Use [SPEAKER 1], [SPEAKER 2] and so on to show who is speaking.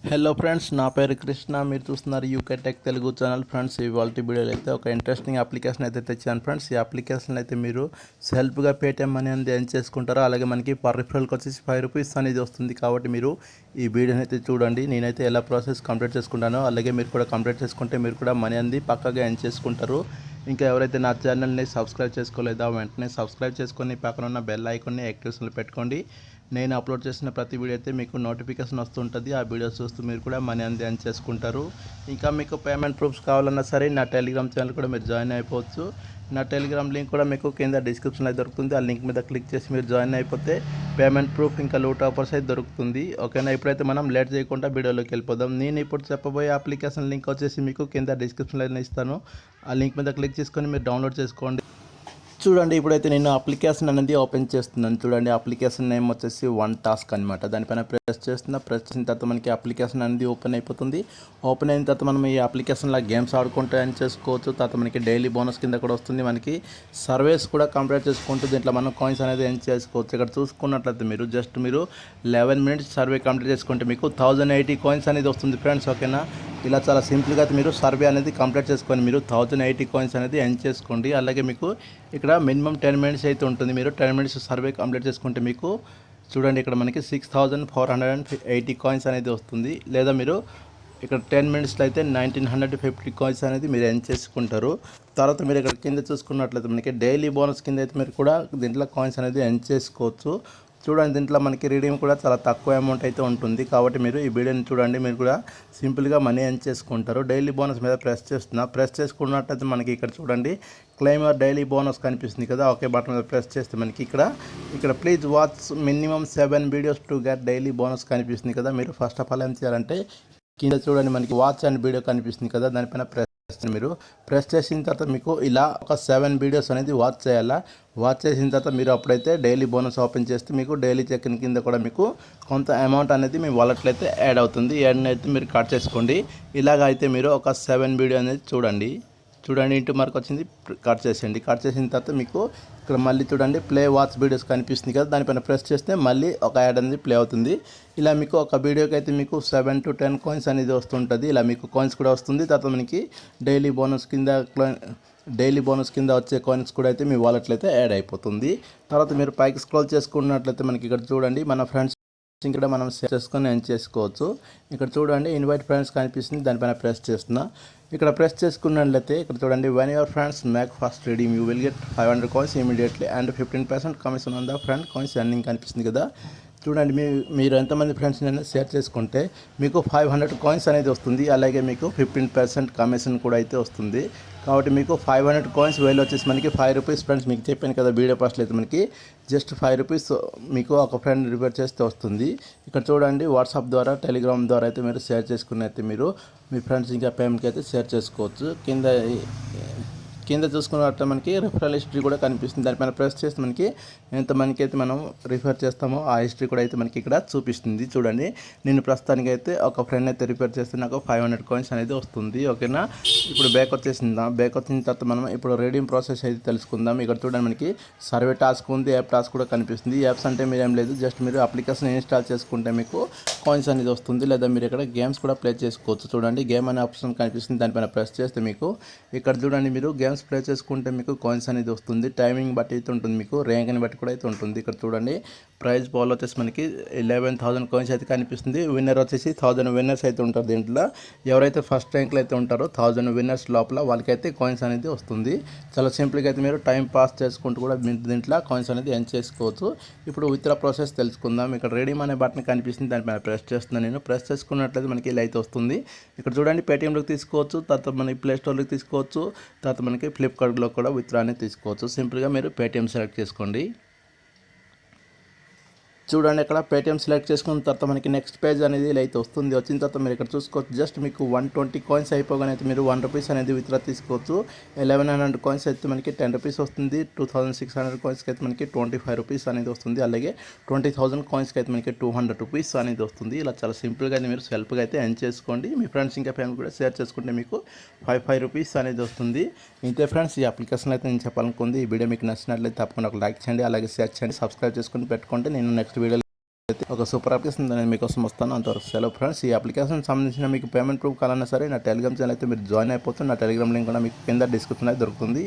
[SPEAKER 1] Hello friends, నా పేరు కృష్ణ. మీరు చూస్తున్నారు UK tech Telugu channel. Friends, ఇవాళ వీడియోలో అయితే ఒక ఇంట్రెస్టింగ్ అప్లికేషన్ అయితే తెచ్చాను ఫ్రెండ్స్. ఈ అప్లికేషన్ అయితే మీరు సెల్ఫ్గా పేటిఎం మనీ అనేది ఎర్న్ చేసుకుంటారు. అలాగే మనకి పర్ రిఫరల్కి వచ్చేసి ₹5 అనేది వస్తుంది. కాబట్టి మీరు ఈ వీడియోని అయితే చూడండి. నేనైతే ఎలా ప్రాసెస్ కంప్లీట్ చేసుకుంటానో అలాగే మీరు కూడా కంప్లీట్ చేసుకుంటే మీరు కూడా మనీ అనేది పక్కాగా ఎర్న్ చేసుకుంటారు. ఇంకా ఎవరైతే నా ఛానల్ని సబ్స్క్రైబ్ చేసుకోలేదో వెంటనే సబ్స్క్రైబ్ చేసుకొని పక్కన ఉన్న బెల్ ఐకాన్ని యాక్టివేషన్లో పెట్టుకోండి. నేను అప్లోడ్ చేసిన ప్రతి వీడియో అయితే మీకు నోటిఫికేషన్ వస్తుంటుంది. ఆ వీడియోస్ చూస్తూ మీరు కూడా మనీ అనేది ఎర్న్ చేసుకుంటారు. ఇంకా మీకు పేమెంట్ ప్రూఫ్స్ కావాలన్నా సరే నా టెలిగ్రామ్ ఛానల్ కూడా మీరు జాయిన్ అయిపోవచ్చు. నా టెలిగ్రామ్ లింక్ కూడా మీకు కింద డిస్క్రిప్షన్లో దొరుకుతుంది. ఆ లింక్ మీద క్లిక్ చేసి మీరు జాయిన్ అయిపోతే పేమెంట్ ప్రూఫ్ ఇంకా లూట్ ఆఫర్స్ అయితే దొరుకుతుంది. ఓకేనా, ఇప్పుడైతే మనం లేట్ చేయకుండా వీడియోలోకి వెళ్ళిపోదాం. నేను ఇప్పుడు చెప్పబోయే అప్లికేషన్ లింక్ వచ్చేసి మీకు కింద డిస్క్రిప్షన్లో ఇస్తాను. ఆ లింక్ మీద క్లిక్ చేసుకొని మీరు డౌన్లోడ్ చేసుకోండి. చూడండి, ఇప్పుడైతే నేను అప్లికేషన్ అనేది ఓపెన్ చేస్తున్నాను. చూడండి, అప్లికేషన్ నేమ్ వచ్చేసి వన్ టాస్క్ అనమాట. దానిపైన ప్రెస్ చేసిన తర్వాత మనకి అప్లికేషన్ అనేది ఓపెన్ అయిపోతుంది. ఓపెన్ అయిన తర్వాత మనం ఈ అప్లికేషన్లో గేమ్స్ ఆడుకుంటూ ఎర్న్ చేసుకోవచ్చు. తర్వాత మనకి డైలీ బోనస్ కింద కూడా వస్తుంది. మనకి సర్వేస్ కూడా కంప్లీట్ చేసుకుంటూ దీంట్లో మనం కాయిన్స్ అనేది ఎర్న్ చేసుకోవచ్చు. ఇక్కడ చూసుకున్నట్లయితే మీరు 11 మినిట్స్ సర్వే కంప్లీట్ చేసుకుంటే మీకు 1080 కాయిన్స్ అనేది వస్తుంది ఫ్రెండ్స్. ఓకేనా, ఇలా చాలా సింపుల్గా మీరు సర్వే అనేది కంప్లీట్ చేసుకొని మీరు 1080 కాయిన్స్ అనేది ఎర్న్ చేసుకోండి. అలాగే మీకు ఇక్కడ మినిమం 10 మినిట్స్ అయితే ఉంటుంది. మీరు 10 మినిట్స్ సర్వే కంప్లీట్ చేసుకుంటే మీకు చూడండి ఇక్కడ మనకి 6480 కాయిన్స్ అనేది వస్తుంది. లేదా మీరు ఇక్కడ 10 మినిట్స్లో అయితే 1950 కాయిన్స్ అనేది మీరు ఎర్న్ చేసుకుంటారు. తర్వాత మీరు ఇక్కడ కింద చూసుకున్నట్లయితే మనకి డైలీ బోనస్ కింద అయితే మీరు కూడా దీంట్లో కాయిన్స్ అనేది ఎర్న్ చేసుకోవచ్చు. చూడండి, దీంట్లో మనకి రీడింగ్ కూడా చాలా తక్కువ అమౌంట్ అయితే ఉంటుంది. కాబట్టి మీరు ఈ వీడియోని చూడండి, మీరు కూడా సింపుల్గా మనీ ఎర్న్ చేసుకుంటారు. డైలీ బోనస్ మీద ప్రెస్ చేసుకున్నట్టయితే మనకి ఇక్కడ చూడండి క్లెయిమ్ యువర్ డైలీ బోనస్ కనిపిస్తుంది కదా. ఓకే బటన్ మీద ప్రెస్ చేస్తే మనకి ఇక్కడ please watch minimum 7 videos to get daily bonus కనిపిస్తుంది కదా. మీరు ఫస్ట్ ఆఫ్ ఆల్ ఏం చేయాలంటే కింద చూడండి మనకి వాచ్ అండ్ వీడియో కనిపిస్తుంది కదా, దానిపైన మీరు ప్రెస్ చేసిన తర్వాత మీకు ఇలా ఒక 7 వీడియోస్ అనేది వాచ్ చేయాలా. వాచ్ చేసిన తర్వాత మీరు అప్పుడైతే డైలీ బోనస్ ఓపెన్ చేస్తే మీకు డైలీ చెక్ ఇన్ కింద కూడా మీకు కొంత అమౌంట్ అనేది మీ వాలెట్లో అయితే యాడ్ అవుతుంది. యాడ్ అయితే మీరు కట్ చేసుకోండి. ఇలాగ అయితే మీరు ఒక 7 వీడియో అనేది చూడండి ఇంటూ మార్క్ వచ్చింది, కట్ చేసేయండి. కట్ చేసిన తర్వాత మీకు ఇక్కడ మళ్ళీ చూడండి ప్లే వాచ్ వీడియోస్ కనిపిస్తుంది కదా, దానిపైన ప్రెస్ చేస్తే మళ్ళీ ఒక యాడ్ అనేది ప్లే అవుతుంది. ఇలా మీకు ఒక వీడియోకి అయితే మీకు 7 to 10 కాయిన్స్ అనేది వస్తుంటుంది. ఇలా మీకు కాయిన్స్ కూడా వస్తుంది. తర్వాత మనకి డైలీ బోనస్ కింద వచ్చే కాయిన్స్ కూడా అయితే మీ వాలెట్లో అయితే యాడ్ అయిపోతుంది. తర్వాత మీరు పైకి స్క్రోల్ చేసుకున్నట్లయితే మనకి ఇక్కడ చూడండి మన ఫ్రెండ్స్ ఇక్కడ మనం షేర్ చేసుకొని ఎర్న్ చేసుకోవచ్చు. ఇక్కడ చూడండి ఇన్వైట్ ఫ్రెండ్స్ కనిపిస్తుంది, దానిపైన ప్రెస్ చేస్తున్నా. ఇక్కడ ప్రెస్ చేసుకున్నట్లయితే ఇక్కడ చూడండి when your friends make first reading you will get 500 coins immediately and 15% commission on the friend coins earning కనిపిస్తుంది కదా. చూడండి, మీరు ఎంతమంది ఫ్రెండ్స్ అయినా షేర్ చేసుకుంటే మీకు 500 కాయిన్స్ అనేది వస్తుంది. అలాగే మీకు 15% కమిషన్ కూడా అయితే వస్తుంది. కాబట్టి మీకు 500 కాయిన్స్ వేలు వచ్చేసి మనకి ₹5 ఫ్రెండ్స్. మీకు చెప్పాను కదా వీడియో ఫస్ట్లో అయితే మనకి జస్ట్ ₹5 మీకు ఒక ఫ్రెండ్ రిఫర్ చేస్తే వస్తుంది. ఇక్కడ చూడండి వాట్సాప్ ద్వారా టెలిగ్రామ్ ద్వారా అయితే మీరు షేర్ చేసుకుని అయితే మీరు మీ ఫ్రెండ్స్ ఇంకా పేమెంట్కి అయితే షేర్ చేసుకోవచ్చు. కింద చూసుకున్నట్టు మనకి రిఫరల్ హిస్టరీ కూడా కనిపిస్తుంది. దానిపైన ప్రెస్ చేస్తే మనకి ఎంతమందికి అయితే మనం రిఫర్ చేస్తామో ఆ హిస్టరీ కూడా అయితే మనకి ఇక్కడ చూపిస్తుంది. చూడండి, నేను ప్రస్తుతానికి అయితే ఒక ఫ్రెండ్ అయితే రిఫర్ చేస్తే నాకు 500 కాయిన్స్ అనేది వస్తుంది. ఓకేనా, ఇప్పుడు బ్యాక్ వచ్చిన తర్వాత మనం ఇప్పుడు రీడింగ్ ప్రాసెస్ అయితే తెలుసుకుందాం. ఇక్కడ చూడండి మనకి సర్వే టాస్క్ ఉంది, యాప్ టాస్క్ కూడా కనిపిస్తుంది. యాప్స్ అంటే మీరు ఏం లేదు, జస్ట్ మీరు అప్లికేషన్ ఇన్స్టాల్ చేసుకుంటే మీకు కాయిన్స్ అనేది వస్తుంది. లేదా మీరు ఇక్కడ గేమ్స్ కూడా ప్లే చేసుకోవచ్చు. చూడండి గేమ్ అనే ఆప్షన్ కనిపిస్తుంది, దానిపైన ప్రెస్ చేస్తే మీకు ఇక్కడ చూడండి మీరు గేమ్స్ ప్లే చేసుకుంటే మీకు కాయిన్స్ అనేది వస్తుంది. టైమింగ్ బట్టి అయితే ఉంటుంది, మీకు ర్యాంక్ని బట్టి కూడా అయితే ఉంటుంది. ఇక్కడ చూడండి ప్రైజ్ బాల్ వచ్చేసి మనకి 11,000 కాయిన్స్ అయితే కనిపిస్తుంది. విన్నర్ వచ్చేసి 1000 విన్నర్స్ అయితే ఉంటారు. దీంట్లో ఎవరైతే ఫస్ట్ ర్యాంక్లో అయితే ఉంటారో 1000 విన్నర్స్ లోపల వాళ్ళకైతే కాయిన్స్ అనేది వస్తుంది. చాలా సింపుల్గా అయితే మీరు టైం పాస్ చేసుకుంటూ కూడా మీరు దీంట్లో కాయిన్స్ అనేది ఎర్న్ చేసుకోవచ్చు. ఇప్పుడు విత్డ్రా ప్రాసెస్ తెలుసుకుందాం. ఇక్కడ రెడీమ్ అనే బటన్ కనిపిస్తుంది, దానిపైన ప్రెస్ చేస్తున్నాను. నేను ప్రెస్ చేసుకున్నట్లయితే మనకి ఇలా అయితే వస్తుంది. ఇక్కడ చూడండి పేటీఎంలోకి తీసుకోవచ్చు, తర్వాత మనకి ప్లే స్టోర్లోకి తీసుకోవచ్చు, తర్వాత మనకి ఫ్లిప్కార్ట్లో కూడా విత్డ్రా అనేది తీసుకోవచ్చు. సింపుల్గా మీరు పేటీఎం సెలెక్ట్ చేసుకోండి. చూడండి ఇక్కడ పేటీఎం సెలెక్ట్ చేసుకున్న తర్వాత మనకి నెక్స్ట్ పేజ్ అనేది ఇలా అయితే వస్తుంది. వచ్చిన తర్వాత మీరు ఇక్కడ చూసుకోవచ్చు జస్ట్ మీకు 120 కాయిన్స్ అయిపోగానే అయితే మీరు ₹1 అనేది విత్డ్రా తీసుకోవచ్చు. 1100 కాయిన్స్ అయితే మనకి ₹10 వస్తుంది. 2600 కాయిన్స్కి అయితే మనకి ₹25 అనేది వస్తుంది. అలాగే 20,000 కాయిన్స్కి అయితే మనకి ₹200 అనేది వస్తుంది. ఇలా చాలా సింపుల్గా అయితే మీరు సెల్ఫ్గా అయితే ఎర్న్ చేసుకోండి. మీ ఫ్రెండ్స్ ఇంకా ఫ్యామిలీ కూడా షేర్ చేసుకుంటే మీకు ₹5 అనేది వస్తుంది. ఇంతే ఫ్రెండ్స్, ఈ అప్లికేషన్ అయితే నేను చెప్పాలనుకుంది. ఈ వీడియో మీకు నచ్చినట్లయితే తప్పకుండా ఒక లైక్ చేయండి, అలాగే షేర్ చేయండి, సబ్స్క్రైబ్ చేసుకుని పెట్టుకుంటే నేను నెక్స్ట్ వీడియో అయితే ఒక సూపర్ అప్లికేషన్ నేను మీకోసం వస్తాను. అంతవరకు సెలవు ఫ్రెండ్స్. ఈ అప్లికేషన్ సంబంధించిన మీకు పేమెంట్ ప్రూఫ్ కావాలన్నా సరే నా టెలిగ్రామ్ ఛానల్ అయితే మీరు జాయిన్ అయిపోతుంది. నా టెలిగ్రామ్ లింక్ కూడా మీకు కింద డిస్క్రిప్షన్ అయితే దొరుకుతుంది.